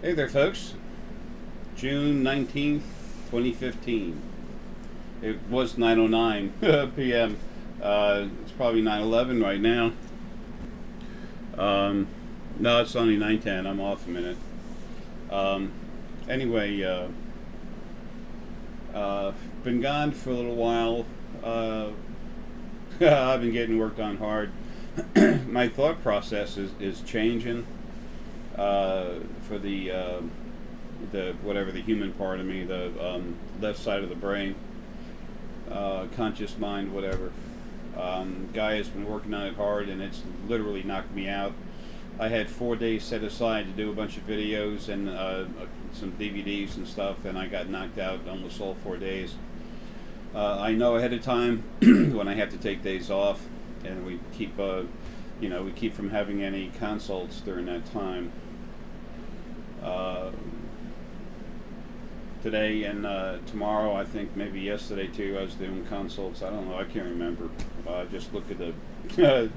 Hey there, folks. June 19th, 2015. It was 9:09 p.m. It's probably 9:11 right now. No, it's only 9:10. I'm off a minute. Anyway, been gone for a little while. I've been getting work on hard. My thought process is changing for the whatever the human part of me, the left side of the brain, conscious mind, whatever. Gaia's been working on it hard, and it's literally knocked me out. I had 4 days set aside to do a bunch of videos and some DVDs and stuff, and I got knocked out almost all 4 days. I know ahead of time when I have to take days off, and we keep we keep from having any consults during that time. Today and tomorrow, I think maybe yesterday too, I was doing consults. I don't know, I can't remember. Just look at the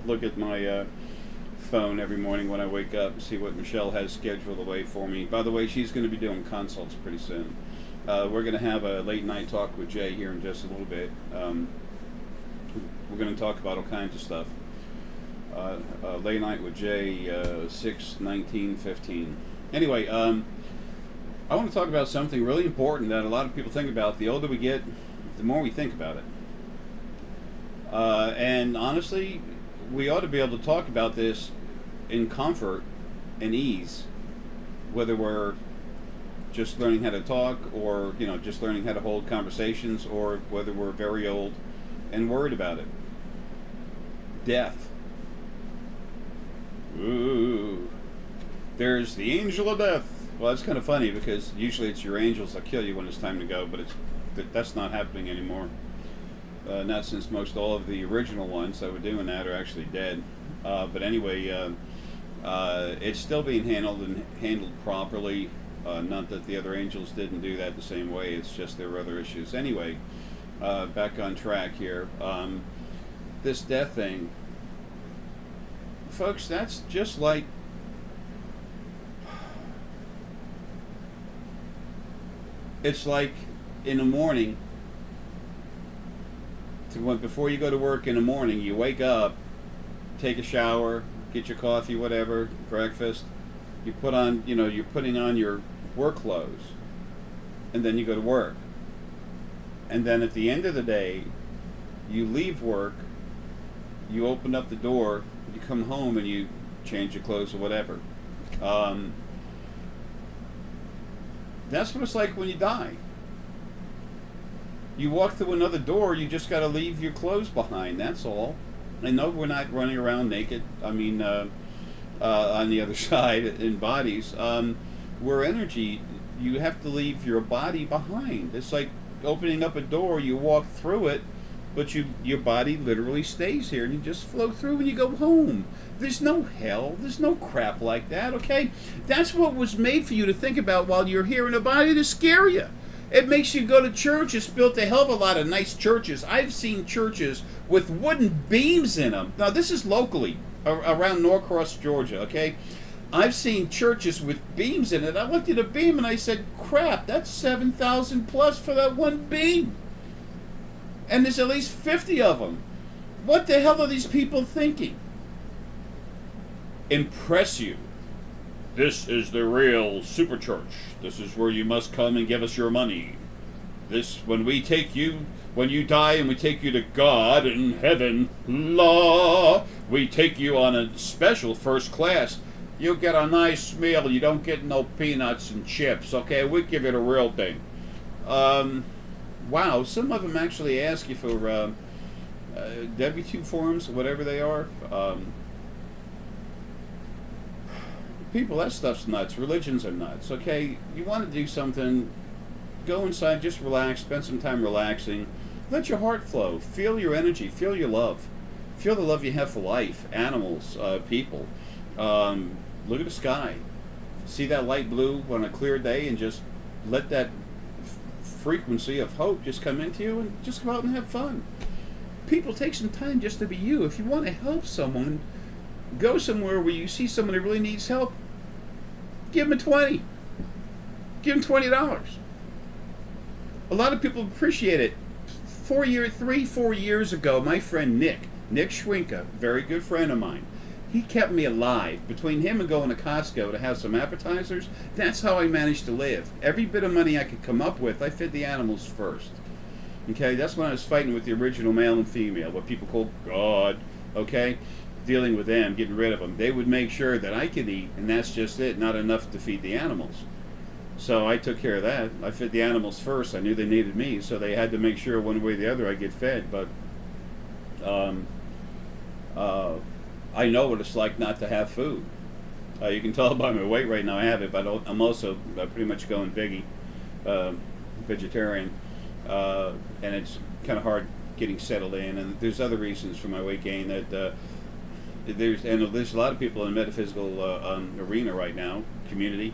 look at my phone every morning when I wake up and see what Michelle has scheduled away for me. By the way, she's going to be doing consults pretty soon. We're going to have a late night talk with Jay here in just a little bit. We're going to talk about all kinds of stuff. Late night with Jay, 6/19/15. Anyway, I want to talk about something really important that a lot of people think about. The older we get, the more we think about it. And honestly, we ought to be able to talk about this in comfort and ease, whether we're just learning how to talk, or just learning how to hold conversations, or whether we're very old and worried about it. Death. Ooh. There's the angel of death. Well, it's kind of funny because usually it's your angels that kill you when it's time to go, but that's not happening anymore. Not since most all of the original ones that were doing that are actually dead. But anyway, it's still being handled properly. Not that the other angels didn't do that the same way. It's just there were other issues. Anyway, back on track here. This death thing, folks, that's just like it's like in the morning. Before you go to work in the morning, you wake up, take a shower, get your coffee, whatever, breakfast. You put on, you're putting on your work clothes, and then you go to work. And then at the end of the day, you leave work, you open up the door, you come home, and you change your clothes or whatever. That's what it's like when you die. You walk through another door, you just got to leave your clothes behind, that's all. I know we're not running around naked, on the other side in bodies. We're energy. You have to leave your body behind. It's like opening up a door, you walk through it, but your body literally stays here, and you just float through and you go home. There's no hell. There's no crap like that, okay? That's what was made for you to think about while you're here in a body, to scare you. It makes you go to church. It's built a hell of a lot of nice churches. I've seen churches with wooden beams in them. Now, this is locally, around Norcross, Georgia, okay? I've seen churches with beams in it. I looked at a beam and I said, crap, that's $7,000 plus for that one beam. And there's at least 50 of them. What the hell are these people thinking? Impress you. This is the real super church. This is where you must come and give us your money. When you die and we take you to God in heaven, we take you on a special first class. You get a nice meal. You don't get no peanuts and chips, okay? We give you the real thing. Wow, some of them actually ask you for W-2 forms, whatever they are. People, that stuff's nuts. Religions are nuts, okay? You want to do something, go inside, just relax, spend some time relaxing. Let your heart flow. Feel your energy. Feel your love. Feel the love you have for life, animals, people. Look at the sky. See that light blue on a clear day, and just let that frequency of hope just come into you, and just go out and have fun. People, take some time just to be you. If you want to help someone, go somewhere where you see someone that really needs help. Give them a 20. Give him $20. A lot of people appreciate it. 4 years ago, my friend Nick Schwinka, very good friend of mine, he kept me alive. Between him and going to Costco to have some appetizers, that's how I managed to live. Every bit of money I could come up with, I fed the animals first. Okay, that's when I was fighting with the original male and female, what people call God, okay? Dealing with them, getting rid of them. They would make sure that I could eat, and that's just it, not enough to feed the animals. So I took care of that. I fed the animals first. I knew they needed me, so they had to make sure one way or the other I get fed. But I know what it's like not to have food. You can tell by my weight right now I have it, but I'm also pretty much going vegetarian, and it's kind of hard getting settled in. And there's other reasons for my weight gain that there's a lot of people in the metaphysical arena right now, community.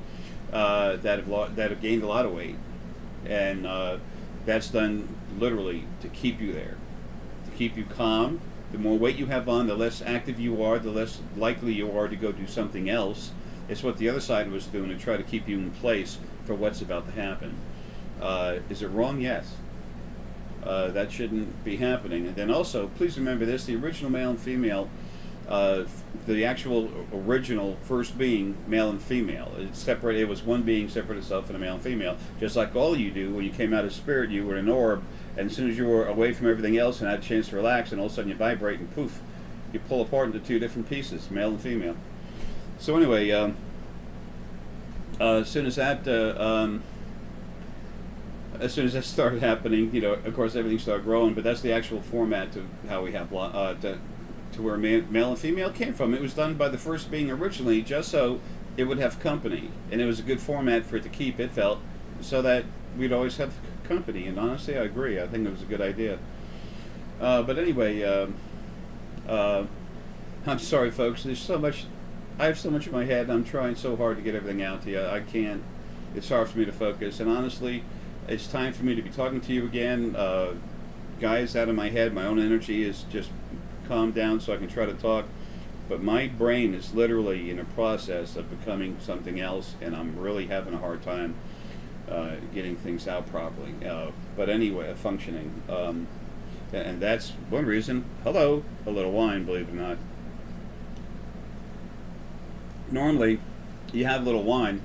That have gained a lot of weight, and that's done literally to keep you there, to keep you calm. The more weight you have on, the less active you are, the less likely you are to go do something else. It's what the other side was doing to try to keep you in place for what's about to happen. Is it wrong? Yes. That shouldn't be happening. And then also, please remember this: the original male and female. The actual original first being, male and female. It's separate. It was one being separate itself from a male and female. Just like all you do when you came out of spirit, you were an orb, and as soon as you were away from everything else and had a chance to relax, and all of a sudden you vibrate and poof, you pull apart into two different pieces, male and female. So anyway, as soon as that started happening, of course everything started growing. But that's the actual format to how we have to where male and female came from. It was done by the first being originally just so it would have company, and it was a good format for it to keep, it felt, so that we'd always have company. And honestly, I agree. I think it was a good idea. But anyway, I'm sorry, folks. There's so much. I have so much in my head, and I'm trying so hard to get everything out to you. I can't. It's hard for me to focus. And honestly, it's time for me to be talking to you again. Gaia's out of my head. My own energy is just calm down so I can try to talk, but my brain is literally in a process of becoming something else, and I'm really having a hard time getting things out properly. But anyway, functioning, and that's one reason. Hello, a little wine, believe it or not. Normally, you have a little wine,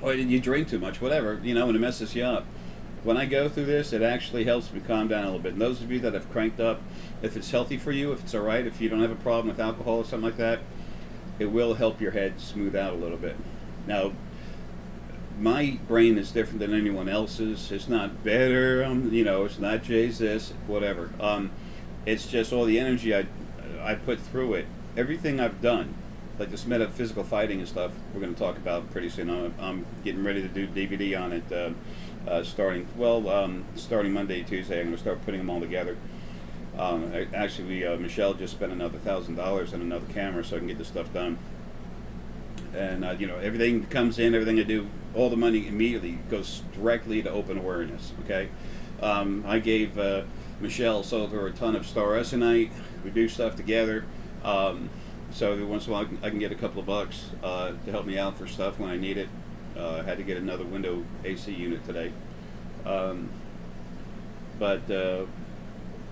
or you drink too much, whatever, and it messes you up. When I go through this, it actually helps me calm down a little bit. And those of you that have cranked up, if it's healthy for you, if it's all right, if you don't have a problem with alcohol or something like that, it will help your head smooth out a little bit. Now, my brain is different than anyone else's. It's not better, it's not Jay's this, whatever. It's just all the energy I put through it. Everything I've done, like this metaphysical fighting and stuff, we're going to talk about pretty soon. I'm getting ready to do DVD on it. Starting Monday, Tuesday, I'm going to start putting them all together. Michelle just spent another $1,000 on another camera so I can get this stuff done. And everything that comes in, everything I do, all the money immediately goes directly to open awareness. Okay, I gave Michelle, sold her a ton of Star Essenite. We do stuff together. So every once in a while I can get a couple of bucks to help me out for stuff when I need it. I had to get another window AC unit today. But the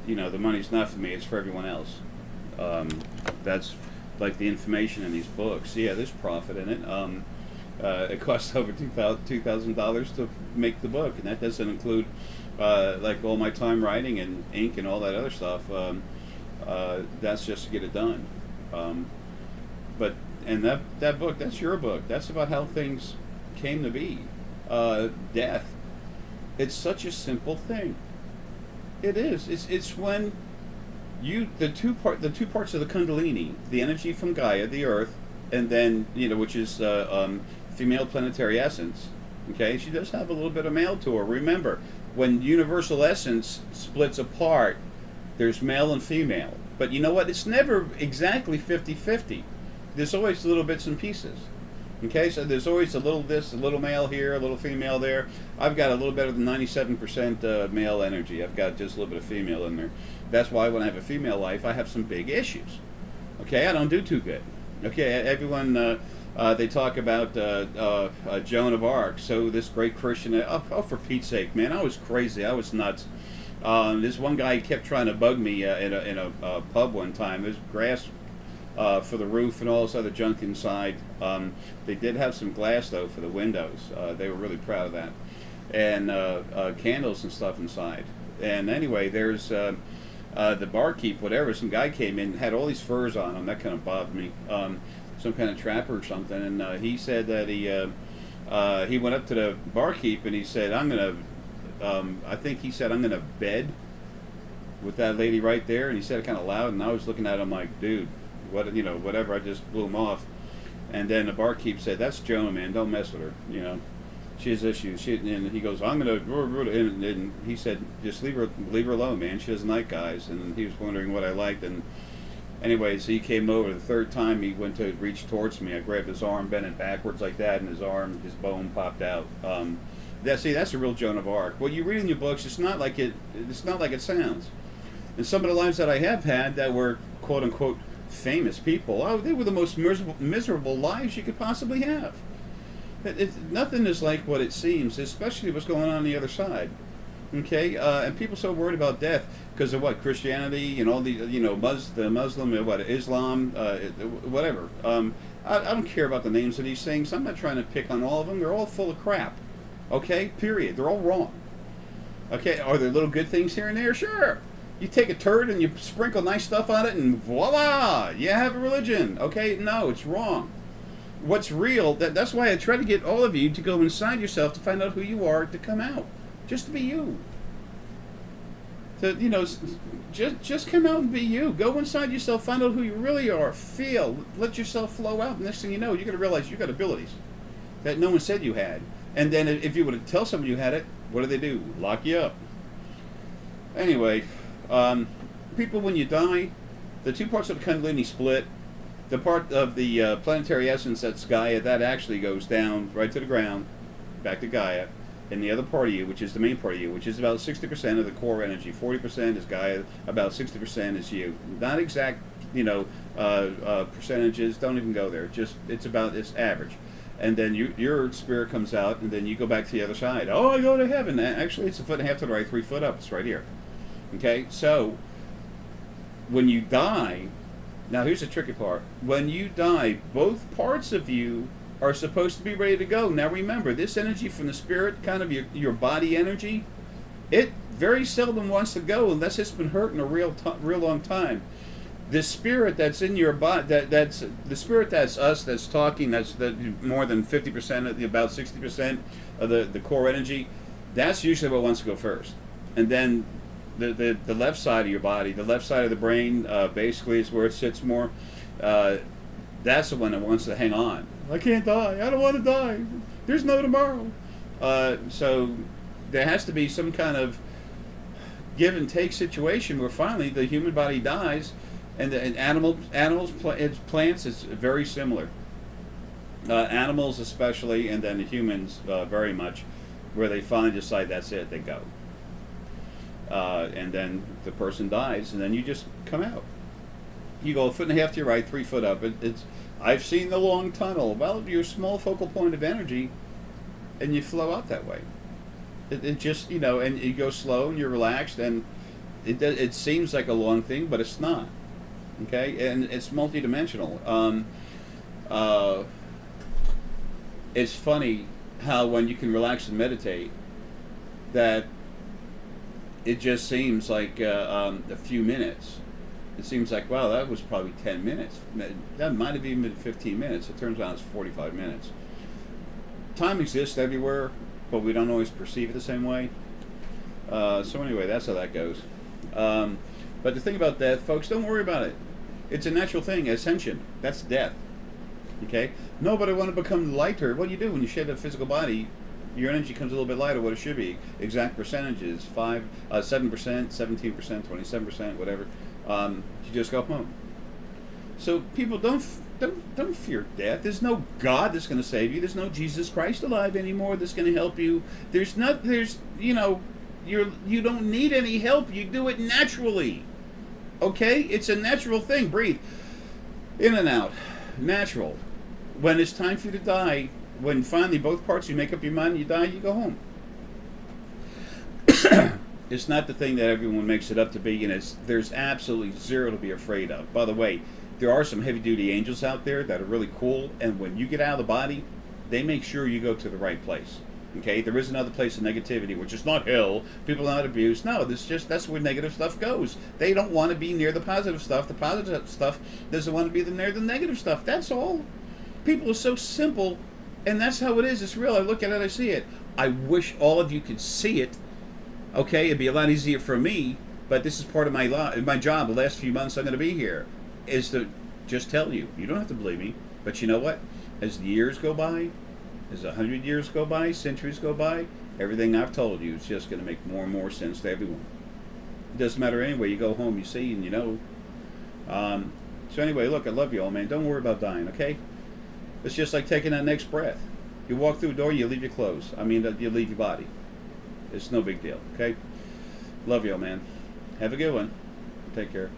money's not for me, it's for everyone else. That's like the information in these books. Yeah, there's profit in it. It costs over $2,000 to make the book, and that doesn't include like all my time writing and ink and all that other stuff. That's just to get it done. But that book, that's your book. That's about how things came to be. Death. It's such a simple thing. It is. It's when the two parts of the Kundalini, the energy from Gaia, the Earth, and then which is female planetary essence. Okay, she does have a little bit of male to her. Remember, when universal essence splits apart, there's male and female. But you know what? It's never exactly 50-50. There's always little bits and pieces. Okay, so there's always a little this, a little male here, a little female there. I've got a little better than 97% male energy. I've got just a little bit of female in there. That's why when I have a female life, I have some big issues. Okay, I don't do too good. Okay, everyone They talk about Joan of Arc. So this great Christian. Oh, for Pete's sake, man, I was crazy. I was nuts. This one guy kept trying to bug me in a pub one time. There's grass for the roof and all this other junk inside. They did have some glass though for the windows. They were really proud of that, and candles and stuff inside. And anyway, there's the barkeep, whatever. Some guy came in, had all these furs on him. That kind of bothered me. Some kind of trapper or something. And he said that he went up to the barkeep and he said, "I'm gonna." I think he said, "I'm gonna bed with that lady right there." And he said it kind of loud, and I was looking at him like, "Dude, what? You know, whatever." I just blew him off. And then the barkeep said, "That's Joan, man. Don't mess with her. You know, she has issues." And he goes, "I'm gonna," and he said, "Just leave her alone, man. She doesn't like guys." And he was wondering what I liked. And anyways, he came over the third time. He went to reach towards me. I grabbed his arm, bent it backwards like that, and his bone popped out. That's a real Joan of Arc. What you read in your books, it's not like it sounds. And some of the lives that I have had that were quote unquote famous people, they were the most miserable lives you could possibly have. Nothing is like what it seems, especially what's going on the other side. Okay, and people so worried about death because of what, Christianity and all the the Muslim, Islam, whatever. I don't care about the names of these things. I'm not trying to pick on all of them. They're all full of crap. Okay, period. They're all wrong. Okay, are there little good things here and there? Sure. You take a turd and you sprinkle nice stuff on it, and voila, you have a religion. Okay, no, it's wrong. What's real? That's why I try to get all of you to go inside yourself to find out who you are, to come out, just to be you. To just come out and be you. Go inside yourself, find out who you really are. Feel, let yourself flow out. Next thing you know, you're going to realize you got abilities that no one said you had. And then if you were to tell someone you had it, what do? Lock you up. Anyway, people, when you die, the two parts of the Kundalini split. The part of the planetary essence that's Gaia, that actually goes down right to the ground, back to Gaia. And the other part of you, which is the main part of you, which is about 60% of the core energy. 40% is Gaia, about 60% is you. Not exact, percentages, don't even go there. It's average. And then your spirit comes out, and then you go back to the other side. Oh, I go to heaven. Actually, it's 1.5 foot to the right, 3 foot up. It's right here. Okay, so when you die, now here's the tricky part. When you die, both parts of you are supposed to be ready to go. Now remember, this energy from the spirit, kind of your body energy, it very seldom wants to go unless it's been hurt in a real long time. The spirit that's in your body, that's the spirit that's us, that's talking, that's more than 50%, about 60% of the core energy, that's usually what wants to go first. And then the left side of your body, the left side of the brain, basically is where it sits more. That's the one that wants to hang on. I can't die. I don't want to die. There's no tomorrow. So there has to be some kind of give and take situation where finally the human body dies. And animals, plants is very similar. Animals especially, and then humans very much, where they finally decide that's it, they go. And then the person dies, and then you just come out. You go 1.5 foot to your right, 3 foot up. I've seen the long tunnel. Well, you're a small focal point of energy, and you flow out that way. It just, and you go slow, and you're relaxed, and it seems like a long thing, but it's not. Okay, and it's multidimensional. It's funny how when you can relax and meditate, that it just seems like a few minutes. It seems like, wow, that was probably 10 minutes. That might have even been 15 minutes. It turns out it's 45 minutes. Time exists everywhere, but we don't always perceive it the same way. So anyway, that's how that goes. But the thing about death, folks, don't worry about it. It's a natural thing. Ascension, that's death. Okay? No, but I want to become lighter. What do you do when you shed a physical body? Your energy comes a little bit lighter. What it should be. Exact percentages: 7%, 17%, 27%, whatever. You just go home. So people don't fear death. There's no God that's going to save you. There's no Jesus Christ alive anymore that's going to help you. You don't need any help. You do it naturally. Okay? It's a natural thing. Breathe in and out. Natural. when it's time for you to die, when finally both parts you make up your mind, you die, you go home. It's not the thing that everyone makes it up to be, and there's absolutely zero to be afraid of. By the way, there are some heavy-duty angels out there that are really cool, and when you get out of the body, they make sure you go to the right place. Okay, there is another place of negativity, which is not hell. People are not abused. No, that's where negative stuff goes. They don't want to be near the positive stuff. The positive stuff doesn't want to be near the negative stuff. That's all. People are so simple, and that's how it is. It's real. I look at it, I see it. I wish all of you could see it. Okay, it'd be a lot easier for me, but this is part of my job. The last few months I'm going to be here is to just tell you. You don't have to believe me, but you know what? As the years go by, as 100 years go by, centuries go by, everything I've told you is just going to make more and more sense to everyone. It doesn't matter anyway. You go home, you see, and you know. So anyway, look, I love you all, man. Don't worry about dying, okay? It's just like taking that next breath. You walk through a door, you leave your clothes. I mean, you leave your body. It's no big deal, okay? Love you all, man. Have a good one. Take care.